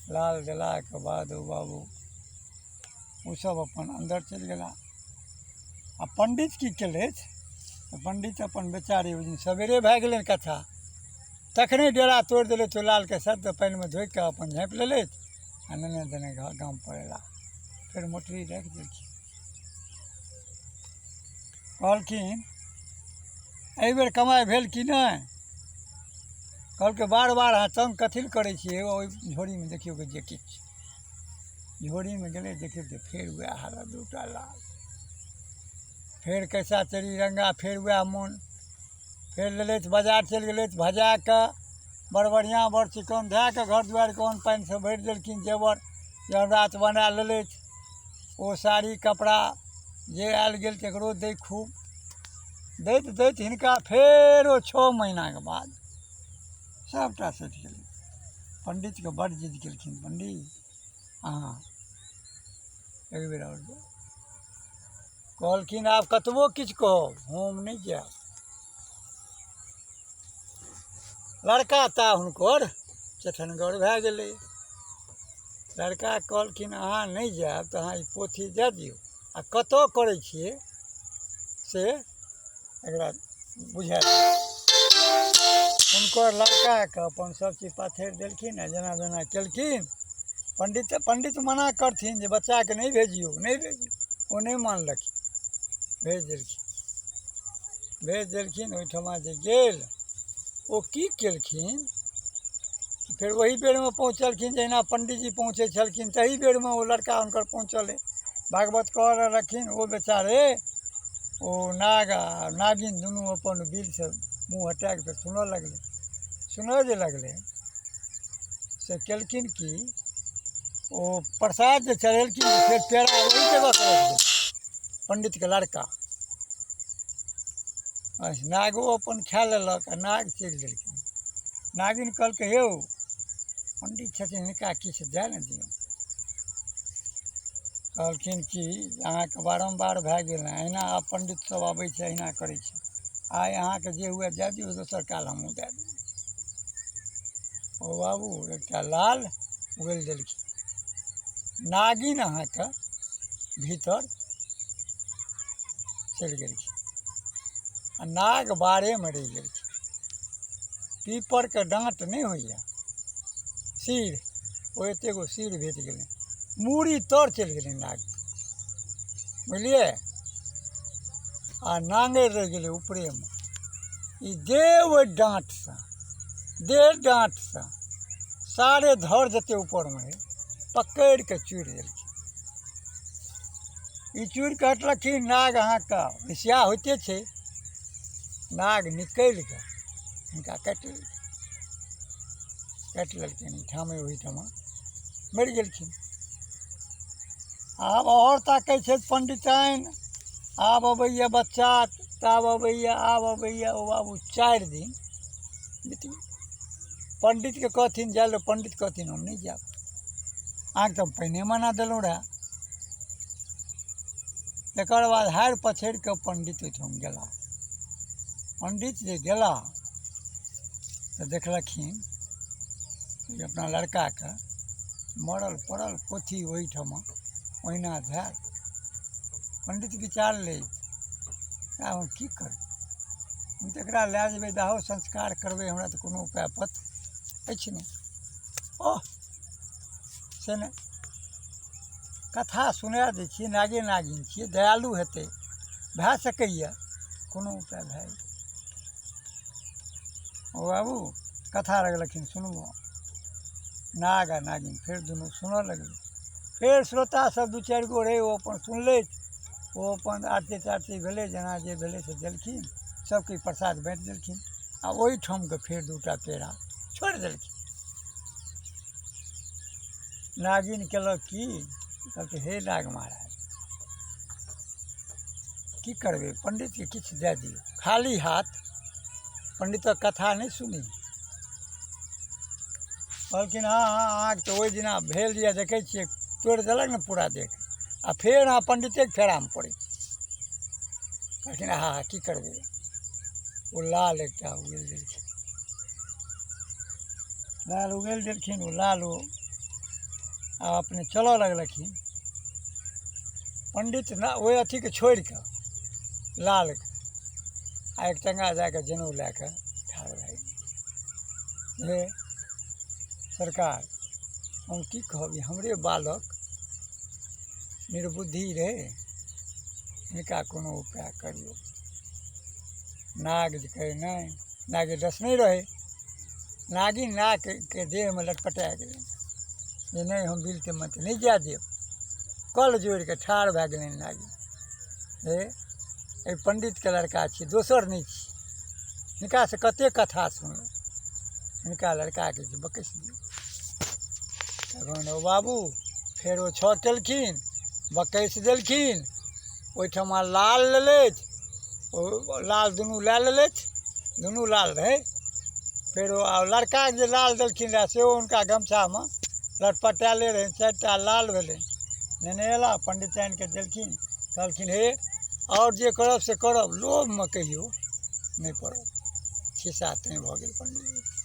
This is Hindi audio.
लाल देलाके बाद ओ बाबू ओसब अपन अन्दर चलि गेला। आ पंडित की केलथि, पंडित अपन बेचारी ओहि दिन सबेरे भए गेलनि कथा, तखने डेरा तोड़ि देलथि। ओ लालके सद पानिमे धोइ कऽ अपन झाँपि लेलथि आ नेने देने गामपर अयला। फेर मोटरी राखि देलखिन। कहलखिन एहिबेर कमाइ भेल कि नहि? कहलकै बार बार अहाँ तंग कथी लए करै छियै? ओहि झोड़ीमे देखियौ कि जे किछु झोड़ीमे गेलै, देखियौ तऽ फेर वएह हालत, दूटा लाल। फेर कैसा चरी रंगा, फेर वएह मोन। फेर लेलथि बाजार चलि गेलथि, भजा कऽ बड़ बढ़िआँ बड़ चिक्कन धए कऽ घर दुआरिके अन्न पानिसँ भरि देलखिन। जेवर जहरात बना लेलथि। ओ साड़ी कपड़ा जे आयल गेल तकरो दै खूब। दैत दैत हिनका फेरो 6 महीनाके बाद सबटा सठि गेलै। पंडितके बड्ड जिद केलखिन, पंडित अहाँ एक बेर आओर जाउ। कहलखिन आब कतबो किछु कहब हम नहि जायब। लड़का ता हुनकर चेठनगर भए गेलै। लड़का कहलखिन अहाँ नहि जायब तऽ अहाँ ई पोथी दए दियौ, आ कतऽ करै छियै से एकरा बुझा दियौ। हुनकर लड़काके अपन सबचीज पाथरि देलखिन। आ जेना जेना केलखिन, पंडित मना करथिन जे बच्चाके नहि भेजियौ, नहि भेजियौ, ओ नहि मानलखिन। भेज देलखिन। ओहिठमा जे गेल, ओ की केलखिन, फेर वही बेरमे पहुँचलखिन जहिना पंडीजी पहुँचै छलखिन, तही बेरमे ओ लड़का हुनकर पहुँचल। भागवत कह रहलखिन ओ बेचारे ओ नाग आ नागिन दुनू अपन बिलसँ मुँह हटा कऽ सुनऽ लगलै। सुनऽ जे लगलै से केलखिन कि ओ प्रसाद जे चढ़ेलखिन फेर पेड़ा ओहि जगह पर रख देलखिन। पंडितके लड़का नागो अपन खा लेलक आ नाग चलि गेलखिन। नागिन कहलकै यौ पंडित छथिन, हिनका किछु दए ने दियौ। कहलखिन कि अहाँके बारम्बार भए गेल हैं, अहिना आब पंडित सब अबै छै, अहिना करै छै। आइ अहाँके जे हुए दए दियौ, दोसर काल हमहूँ दए देब। ओ बाबू एकटा लाल उगलि देलखिन। नागिन अहाँके भीतर चलि गेलखिन आ नाग बारेमे रहि गेलखिन। पीपरके डाँट नहि होइए, सिर, ओ एतेक गो सिर भेट गेलै, मूड़ी तर चलि गेलै नाग, बुझलिए। आ नाङ्गरि रहि गेलै ऊपरेमे। ई देह ओहि डाँटसँ सारे धड़ जतेक ऊपरमे रहै पकड़ि कऽ चूड़ि देलखिन। ई चूड़ि कऽ हटलखिन। नाग अहाँके हिसिया होइते छै। नाग निकलि कऽ हुनका काटि लेलखिन ठामे ओहिठमा मरि गेलखिन। आब आओर ताकै छै पंडिताइन, आब अबैया बच्चा, ताब अबैया, आब अबैया। ओ बाबू 4 दिन बीत गेल। पंडितके कहथिन जाए लो, पंडित कहथिन हम नहि जायब। अहाँके तऽ हम पहिने मना देलहुँ रहए। तकर बाद हारि पछड़ि कऽ पंडित ओहिठाम गेला। पंडित जे गेला तऽ देखलखिन जे अपना लड़काके मरल पड़ल पोथी ओहिठमा ओहिना धएल। पंडित विचारलै हम की करबै, हम तऽ एकरा लए जेबै दाहो संस्कार करबै, हमरा तऽ कोनो उपाय पथ अछि नहि। ओह से नहि, कथा सुना दै छियै, नागे नागिन छियै, दयालु हेतै, भए सकैए कोनो उपाय भए जेतै। ओ बाबू कथा लगलखिन सुनबो। नाग आ नागिन फेर दुनू सुनऽ लगलै। फेर श्रोता सब 2-4 गो रहै, ओ अपन सुनलथि। ओ अपन आरती तारती भेलै, जेना जे भेलै से देलखिन, सबके प्रसाद बाँटि देलखिन। आ ओहिठामके फेर 2टा पेड़ा छोड़ि देलखिन। नागिन केलक की, कहलकै हे नाग महाराज की करबै, पंडितके किछु दए दियौ। खाली हाथ पंडितक कथा नहि सुनी। कहलखिन हाँ हाँ, अहाँके तऽ ओहि दिना भेल यऽ, देखै छियै तोड़ि देलक ने पूरा देख, आ फेर अहाँ पंडितेके फेरामे पड़ै छी। कहलखिन हाँ हाँ की करबै। ओ लाल एकटा उगलि देलखिन। लाल उगलि देलखिन। ओ लाल ओ आ अपने चलऽ लगलखिन। पंडित ना ओहि अथी के छोड़ि कऽ लाल के आ एक टंगा जाके जनेऊ लए कऽ ठाढ़ भए गेल। हे सरकार, हम की कहब, ई हमरे बालक निर्बुद्धि रहे, हिनका कोनो उपाय करियौ। नाग जे कहै नहि, नागे डस नहीं रहे, नागिन नाग के देह में लटपटा गेलै जे नहीं हम बिलते मत नहीं जाए देव। कल जोड़ि के ठाढ़ भए गेलै नागिन। हे एहि पंडितके लड़का छी, दोसर नहीं छी, हिनका से कते कथा सुनलहुँ, हिनका लड़काके जे बकैस दियौ। तखन ओ बाबू फेर ओ छऽ केलखिन, बकैस देलखिन। ओहिठमा लाल लेलथि, ओ लाल दुनू लए लेलथि, दुनू लाल रहै। फेर ओ लड़काके जे लाल देलखिन रहे सेहो हुनका गमछामे लटपटाएले रहै, 4टा लाल भेलै। नेने अयला पंडिताइनके देलखिन, कहलखिन हे और जे करब से करब, लोभमे कहियो नहीं पड़ब। खिस्सा तैं भऽ गेल पंडित जी।